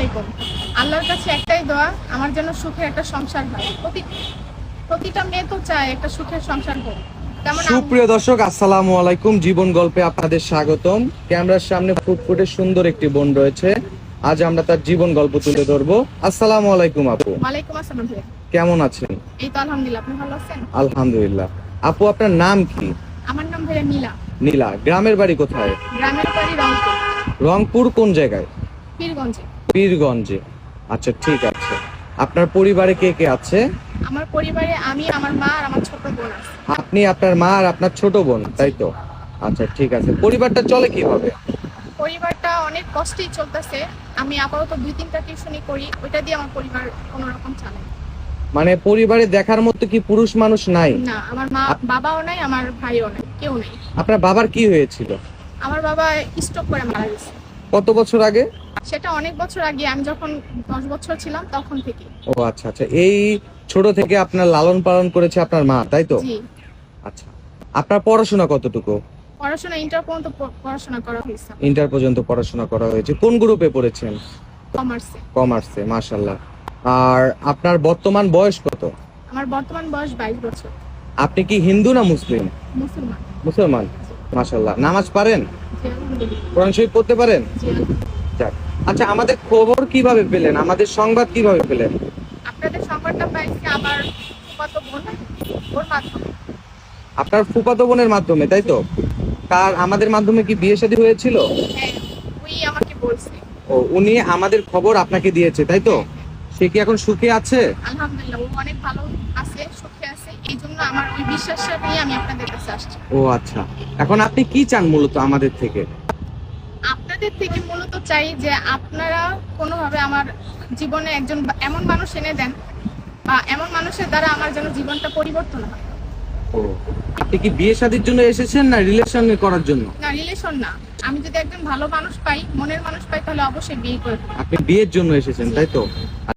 আলাইকুম। আল্লাহর কাছে একটাই দোয়া, আমার জন্য সুখের একটা সংসার হয়। প্রতিটা মেয়ে তো চায় একটা সুখের সংসার হোক। তেমন সুপ্রিয় দর্শক, আসসালামু আলাইকুম। জীবন গল্পে আপনাদের স্বাগতম। ক্যামেরার সামনে ফুটফুটে সুন্দর একটি বোন রয়েছে। আজ আমরা তার জীবন গল্প তুলে ধরবো। আসসালামু আলাইকুম আপু। ওয়ালাইকুম আসসালাম ভাইয়া। কেমন আছেন? এই তো আলহামদুলিল্লাহ, আপনি ভালো আছেন? আলহামদুলিল্লাহ। আপু, আপনার নাম কি? আমার নাম ভাইয়া নীলা। নীলা। গ্রামের বাড়ি কোথায়? গ্রামের বাড়ি রংপুর, রংপুর কোন জায়গায়? পীরগঞ্জে। পীরগঞ্জে। আচ্ছা, ঠিক আছে। আপনার পরিবারে কে কে আছে? আমার পরিবারে আমি, আমার মা আর আমার ছোট বোন আছে। আপনি, আপনার মা আর আপনার ছোট বোন, তাই তো? আচ্ছা, ঠিক আছে। পরিবারটা চলে কিভাবে? পরিবারটা অনেক কষ্টেই চলতেছে। আমি আপাতত 2-3টা টিউশনি করি, ওইটা দিয়ে আমার পরিবার কোনো রকম চালাই। মানে পরিবারে দেখার মতো কি পুরুষ মানুষ নাই? না, আমার বাবাও নাই, আমার ভাইও নাই, কেউ নেই। আপনার বাবার কি হয়েছিল? আমার বাবা স্ট্রোক করে মারা গেছে। কত বছর আগে? সেটা অনেক বছর আগে, আমি যখন 10 বছর ছিলাম তখন থেকে। ও আচ্ছা আচ্ছা। এই ছোট থেকে আপনার লালন পালন করেছে আপনার মা, তাই তো? জি। আচ্ছা। আপনার পড়াশোনা কতটুকু? পড়াশোনা ইন্টার পর্যন্ত পড়াশোনা করা হয়েছে। ইন্টার পর্যন্ত পড়াশোনা করা হয়েছে। কোন গ্রুপে পড়েছেন? কমার্সে। কমার্সে, মাশাআল্লাহ। আর আপনার বর্তমান বয়স কত? আমার বর্তমান বয়স 22 বছর। আপনি কি হিন্দু না মুসলিম? মুসলমান। মুসলমান। মাশাআল্লাহ। নামাজ পারেন? জি আলহামদুলিল্লাহ। কোরআন শরীফ পড়তে পারেন? জি আলহামদুলিল্লাহ। যাক। আচ্ছা, আমাদের খবর কিভাবে পেলেন? আমাদের সংবাদ কিভাবে পেলেন? আপনাদের সংবাদটা পাইছি আমার ফুফাতো বোন, ওর মাধ্যমে। আপনার ফুফাতো বোনের মাধ্যমে, তাই তো? কার আমাদের মাধ্যমে কি বিয়ে শাদী হয়েছিল? হ্যাঁ, ওই আমাকে বলছে। ও, উনি আমাদের খবর আপনাকে দিয়েছে, তাই তো? সে কি এখন সুখে আছে? আলহামদুলিল্লাহ, ও অনেক ভালো আছে, সুখে আছে। এই জন্য আমার ওই বিশ্বাসটা নিয়ে আমি আপনাদের কাছে আসছি। ও আচ্ছা। এখন আপনি কি চান মূলত আমাদের থেকে? আপনাদের থেকে মূলত চাই যে আপনারা কোনোভাবে আমার জীবনে একজন এমন মানুষ এনে দেন, বা এমন মানুষের দ্বারা আমার যেন জীবনটা পরিবর্তন হয়। ও, আপনি কি বিয়ে শাদীর জন্য এসেছেন না রিলেশন করার জন্য? না, রিলেশন না। আমি যদি একজন ভালো মানুষ পাই, মনের মানুষ পাই, তাহলে অবশ্যই বিয়ে করব। আপনি বিয়ের জন্য এসেছেন, তাই তো?